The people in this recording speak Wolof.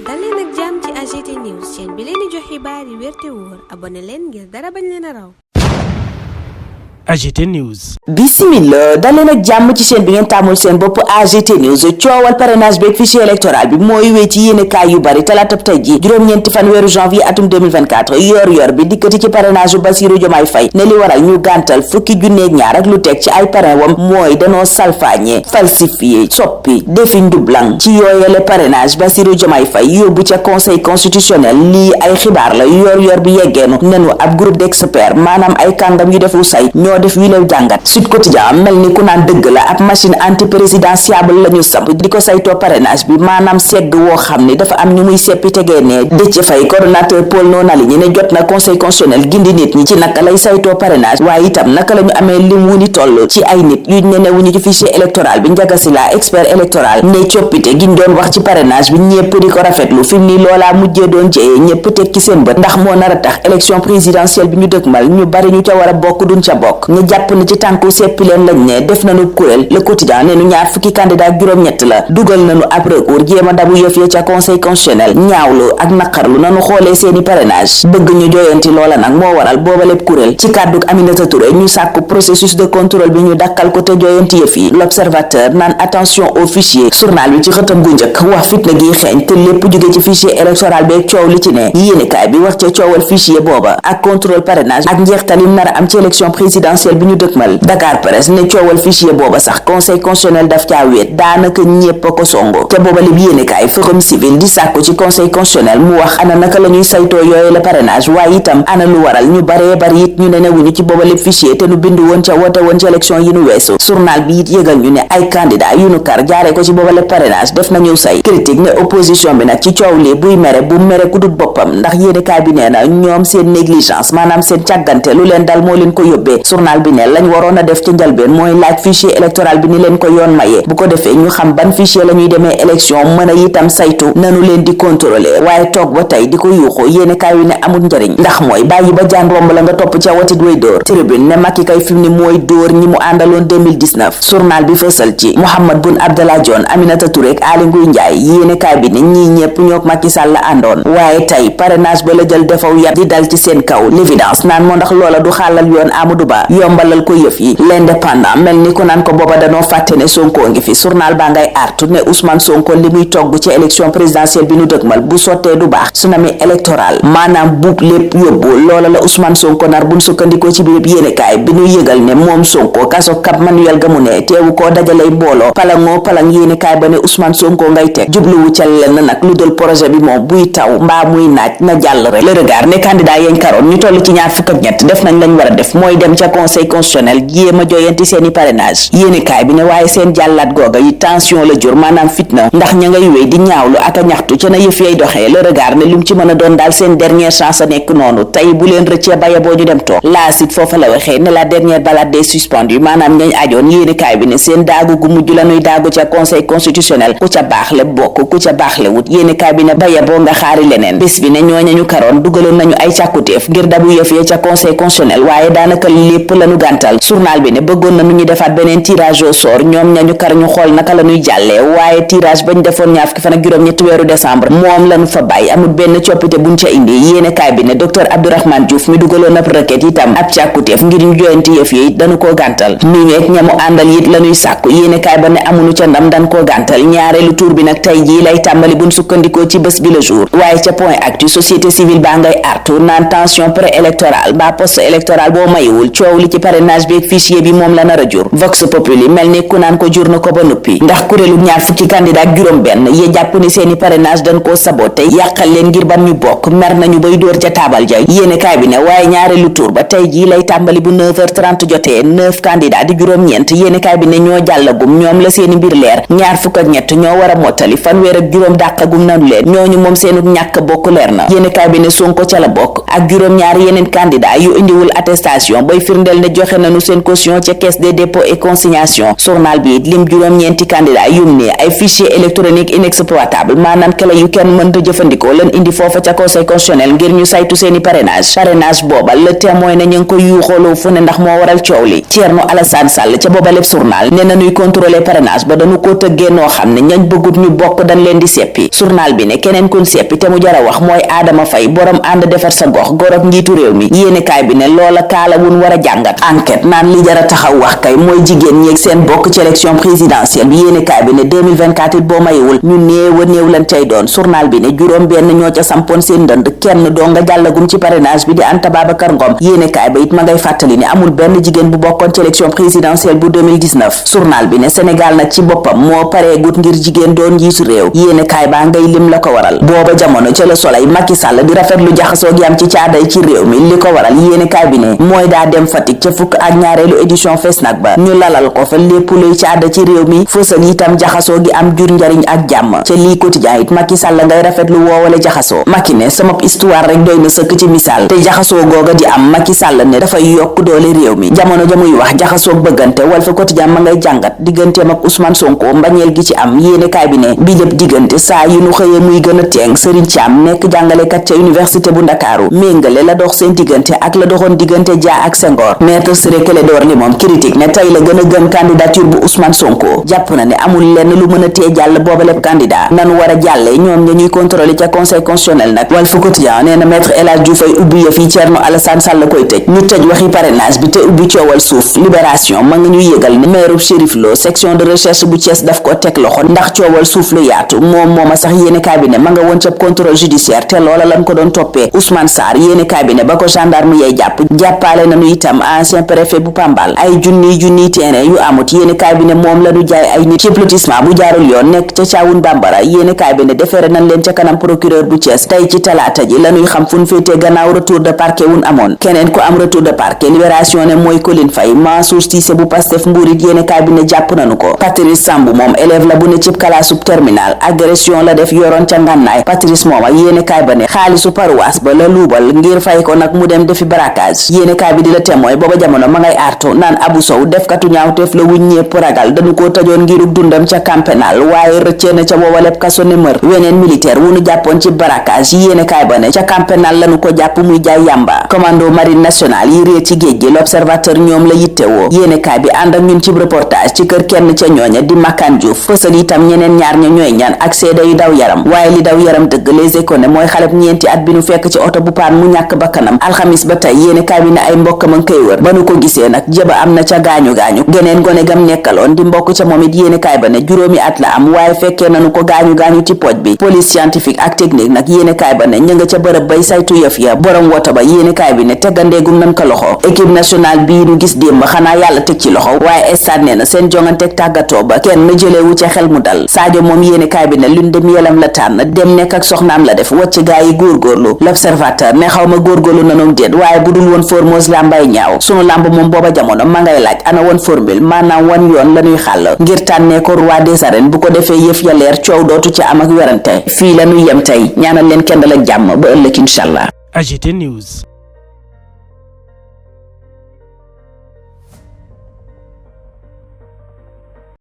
dal leen ak jàmm ci AGT News chaîne bi leen di jox xibaar yi wér te wóor abonné leen ngir dara bañ leen a raw. AGT News. Bismillah daleen ak jàmm ci chaîne bi ngeen tàmmul seen bopp AGT News. coowal parrainage beeg fichier électoral bi mooy wéy ci yéenekaay yu bari talaatab tey ji juróom-ñeenti fan weeru janvier atum 2024 yor bi dikkati ci parrainage yu Bassirou Diomaye Faye ne li waral ñu gàntal fukki junneeg ñaar ak lu teg ci ay parrain wam mooy danoo salfaañe falsifié soppi defi ndublang ci yooyele parrainage Bassirou Diomaye Faye yóbbu ca conseil constitutionnel lii ay xibaar la yor bi yeggeenu nenu ab groupe d'experts maanaam ay kàngam yu defu say ñoo def wilew jàngat Sud Quotidien mel ni ku naan dëgg la ab machine anti présidentiable la ñu samp di ko saytoo parrainage bi maanaam segg woo xam ni dafa am ñu muy seppi tegee ne Déthié Faye coordonnateur pôle non aligné ne jot na conseil constitutionnel gindi nit ñi ci naka lay saytoo parrainage waaye itam naka la ñu amee lim wu ni toll ci ay nit yu ñenewuñu ci fichier électoral bi Ndiaga Sylla expert électoral ne coppite giñ doon wax ci parrainage bi ñépp di ko rafetlu fi mu ni loolaa mujjee doon jëyee ñépp teg ci seen bët ndax moo nar a tax élection présidentielle bi ñu dëgmal ñu bari ñu ca war a bokk duñ ca bokk ñu jàpp ne ci tànku seppi leen lañ ne def nañu kuréel Le Quotidien ne nu ñaar fukki candidat juróom-ñett la dugal nañu ab recours jéema dabu yëf ya ca conseil constitutionnel ñaawlu ak naqarlu nanu xoolee seeni parrainage bëgg ñu joyanti loola nag moo waral booba lépp kuréel ci kàdduk Aminata Touré ñu sàkku processus de contrôle bi ñu dakkal ko te joyanti yëf yi L'Observateur naan attention au fichier journal bi ci xëtam gu njëkk wax fitna gi xeeñ te lépp jóge ci fichier électoral beeg coow li ci ne yéenekaay bi wax ca coowal fichier booba ak contrôle parrainage ak njeextalim nar a am ci élection présidentielle bi ñu dëkkmal Dakar Presse ne coowal fichier booba sax conseil constitutionnel daf caa wéet daanaka ñépp a ko songo te booba lib yéenekaay Forum Civil di sàkku ci conseil constitutionnel mu wax ana naka la ñuy saytoo yooyu la parrainage waaye itam ana lu waral ñu baree bari it ñu ne newuñu ci booba lib fichier te nu bindu woon ca wote woon ci élection yi nu weesu journal bi it yëgal ñu ne ay candidat yu nu kar jaaree ko ci booba lib parrainage def na ñëw say critique ne opposition bi nag ci coow li buy mere bu mere ku dut boppam ndax yéenekaay bi nee na ñoom seen négligence maanaam seen càggante lu leen dal moo leen ko yóbbee journal bi ne lañ waroon a def ci njalbeen mooy laaj fichier électoral bi ni leen ko yoon mayee bu ko defee ñu xam ban fichier la ñuy demee élection mën a itam saytu nanu leen di contrôler waaye toog ba tey di ko yuuxu yéene kaay wi ne amul njariñ ndax mooy bàyyi ba jaan romb la nga topp ca watit way dóor tribune ne Macky kay fi mu ni mooy dóor ñi mu àndaloon 2019 journal bi fësal ci Mahammed Boun Abdallah Dionne Aminata Touré ak Aly Ngouille Ndiaye yéene kaay bi ne ñii ñépp ñook Macky Sall la àndoon waaye tey parrainage ba la jël defaw yat di dal ci seen kaw l'évidence naan moo ndax loola du xàllal yoon Amadou Ba yombalal ko yëf yi l'indépendant mel ni ku naan ko booba danoo fàtte ne Sonko ngi fi journal baa ngay artu ne Ousmane Sonko li muy togg ci élection présidentielle bi nu dëgmal bu sottee du baax tsunami électoral maanaam buub lépp yóbbu loola la Ousmane Sonko nar buñ sukkandikoo ci biir yéenekaay bi nu yëgal ne moom Sonko kaso Cap Manuel ga mu ne teewu koo dajalay mbooloo palang yéenekaay ba ne Ousmane Sonko ngay teg jubluwu ca lenn nag lu dul projet bi moom buy taw mbaa muy naaj na jàll rek le regard ne candidat yañ karoon ñu toll ci ñaar fukk ak ñett def nañ lañ war a def mooy dem ca conseil constitutionnel jéema joyanti seeni parrainage yéenekaay bi ne waaye seen jàllaat googa yi tension la jur maanaam fitna ndax ña ngay wéy di ñaawlu ak a ñaxtu ca na yëf yay doxee le regard ne lu mu ci mën a doon daal seen dernière chance a nekk noonu tey bu leen rëccee baye boo ñu dem toog laa sit foofa la waxee ne la dernière balade des suspendus maanaam ngañ ajoon yéenekaay bi ne seen daagu gu mujj la nuy daagu ca conseil constitutionnel ku ca baaxle bokk ku ca baaxle wut yéenekaay bi ne baye boo nga xaari leneen bés bi ne ñooña ñu karoon dugaloon nañu ay càkkutéef ngir dabu yëf ya ca conseil constitutionnel waaye daanaka lépp lañu gàntal journal bi ne bëggoon na nu ñu defaat beneen tirage au sort ñoom ñañu kar ñu xool naka la ñuy jàllee waaye tirage bañ defoon ñaar fukki fan ak juróom-ñetti weeru décembre moom lañu fa bàyyi amul benn coppite buñ ca indi yéenekaay bi ne docteur Abdourahmane Diouf mi dugaloon ab requête itam ab càkkutéef ngir ñu joyanti yëf yi dañu koo gàntal mi ñeek ñamu àndal it lañuy sàkku yéenekaay ba ne amuñu ca ndam dañ koo gàntal ñaareelu tour bi nag tey jii lay tàmbali buñ sukkandikoo ci bés bi le jour waaye ca point actu société civile baa ngay artu naan tension pré-électorale ba post électoral boo mayiwul coow li ci parrainage bi ak fichier bi moom la nar a jur vox populi mel ni ku naan ko jur na ko ba noppi ndax kuréelu ñaar fukki candidat ak juróom benn ye jàpp ni seeni parrainage dañ koo saboté yàqal leen ngir ban ñu bokk mer nañu bay dóor ca taabal ja yéenekaay bi ne waaye ñaareelu tour ba tey jii lay tàmbali bu 9h30 jotee 9 candidat di juróom-ñeent yéenekaay bi ne ñoo jàllagum ñoom la seeni mbir leer ñaar fukk ak ñett ñoo war a mottali fanweer ak juróom dàqagum nanu leen ñooñu moom seenu ñàkk bokk leer na yéenekaay bi ne Sonko ca la bokk ak juróom-ñaari yeneen candidat yu indiwul attestation bay firnde firndeel ne joxe nañu seen caution ca caisse des dépôts et consignation. journal bi it lim juróom-ñeenti candidat yum ne ay fichier électronique inexploitable maanaam clé yu kenn mënta jëfandikoo lan indi foofa ca conseil constitutionnel ngir ñu saytu seeni parrainage booba Le Témoin ne ñu ngi ko yuuxooloo fu ne ndax moo waral coow li. Thierno Alassane Sall ca booba lépp journal ne nañuy contrôler parrainage ba dañu ko tëggee noo xam ne ñañ bëggut ñu bokk dañ leen di seppi. journal bi ne keneen kun seppi te mu jara wax mooy Adama Faye borom ànd defar sa gox gorob njiitu réew mi. yéenekaay bi ne loola kaala wun war a jàngat. enquête naan li jara taxaw wax kay mooy jigéen ñeeg seen bokk ci élection présidentielle bi. yéenekaay bi ne 2024 it boo mayewul ñu néew a néew lan cay doon. journal bi ne juróom benn ñoo ca sampoon seen ndënd kenn doo nga jàllagum ci parrainage bi di Anta Babacar Ngom. yéenekaay ba it ma ngay fàttali ne amul benn jigéen bu bokkoon ci élection présidentielle bu 2019. journal bi ne Sénégal nag ci boppam moo pareegut ngir jigéen doon njiitu réew. yéenekaay baa ngay lim la ko waral. booba jamono ca Le Soleil Macky Sall di rafetlu jaxasoo gi am ci caaday ci réew mi. li ko waral yéenekaay bi ne mooy daa dem Fatick ca fukk ak ñaareelu édition Fesnac ba ñu lalal ko fa lépp luy caada ci réew mi fësal itam jaxasoo gi am jur njariñ ak jàmm. ca lii quotidien it Macky Sall ngay rafetlu woowale jaxasoo. Macky ne sama histoire rek doy na sëkk ci misaal te jaxasoo googa di am Macky Sall ne dafay yokk doole réew mi. jamono ja muy wax jaxasoo bëggante Walf Quotidien ma ngay jàngat digganteem ak Ousmane Sonko mbañeel gi ci am. yéenekaay bi ne bi lépp diggante saa yu nu xëyee muy gën a teeng. Serigne Thiam nekk jàngalekat ca université bu Ndakaaru méngale la dox seen diggante ak la doxoon diggante Dia ak Senghor. Maître Ciré Clédor Ly moom critique ne tey la gën a gëm candidature bu Ousmane Sonko. jàpp na ne amul lenn lu mën a tee jàll booba lépp candidat nanu war a jàllee ñoom ña ñuy contrôler ca conseil constitutionnel nag. Walf Quotidien nee na Maître El Hadji Diouf ay ubbi yëf yi Thierno Alassane Sall koy tëj ñu tëj waxi parrainage bi te ubbi coowal suuf. Libération ma nga ñu yëgal ne maire Chérif Lo section de recherche bu Thiès daf ko teg loxo ndax coowal suuf lu yaatu mooma sax yéenekaay bi ne ma nga woon ca contrôle judiciaire te loola lan ko doon toppee. Ousmane Sarr yéenekaay bi ne ba ko gendarme yay jàppale nañu itam ancien préfet bu Pambal. ay junniy terrain yu amut yéenekaay bi ne moom lañu jaay ay nit ci lotissement bu jaarul yoon nekk ca Caawun Bambara. yéenekaay bi ne defeere nañ leen ca kanam procureur bu Thiès tey ci talaata ji lañuy xam fu ñu féetee gannaaw retour de parquet wun amoon. keneen ku am retour de parquet Libération ne mooy Colline Faye. Mansour Cissé bu Pastef Mbuurit yéenekaay bi ne jàpp nañu ko. Patrice Samb moom élève la bu ne cib kalaasub terminal agression la def yoroon ca ngànnaay. Patrice mooma yéenekaay ba ne xaalisu paroisse ba la luubal ngir fay ko nag mu dem defi braquage. yéenekaay bi di La Témoin booba jamono ma ngay artu naan Abou Sow defkatu ñaawteef la wuñ ñépp ragal dañu koo tëjoon ngiruk dundam ca camp pénal waaye rëccee na ca booba lépp kaso ne mër. weneen militaire wu nu jàppoon ci braquage yéenekaay ba ne ca camp pénal lañu ko jàpp muy jaay yamba. commando marine nationale yi réer ci géej gi L'Observateur ñoom la yittewoo. yéenekaay bi ànd ak ñun ci reportage ci kër kenn ca ñooña di Makan Diouf fësal itam ñeneen ñaar ña ñooy ñaan ak seede yu daw yaram waaye li daw yaram dëgg Les Échos ne mooy xaleb ñeenti at bi nu fekk ci oto bu paan mu ñàkk bakkanam alxamis ba tey yéenekaay bi ne ay mbokkam a ngi koy wër ba nu ko gisee nag jëba am na ca gaañu geneen gone gam nekkaloon di mbokk ca moom it yéenekaay ba ne juróomi at la am waaye fekkee nanu ko gaañu ci pooj bi. police scientifique ak technique nag yéenekaay ba ne ña nga ca bërëb bay saytu yëf ya borom woto ba yéenekaay bi ne teggandeegum nan ko loxo. équipe nationale bii nu gis démb xanaa yàlla teg ci loxo waaye stade nee na seen jonganteeg tàggatoo ba kenn jëlewu ca xel mu dal. Sadio moom yéenekaay bi ne lune de mielam la tànn dem nekk ak soxnaam la def wacc gaa yi góorgóorlu. L'Observateur ne xaw ma góorgóorlu nanoom déet waaye bu dul woon Formose làmbay ñaaw. sunu làmb moom booba jamono ma ngay laaj ana woon formule maanaam wan yoon lañuy xàll ngir tànnee ko roi des arènes bu ko defee yëf ya leer coow dootu ca am ak werante. fii lañuy yem tey ñaanal leen kendal ak jàmm ba ëllëg inshallah. AGT News.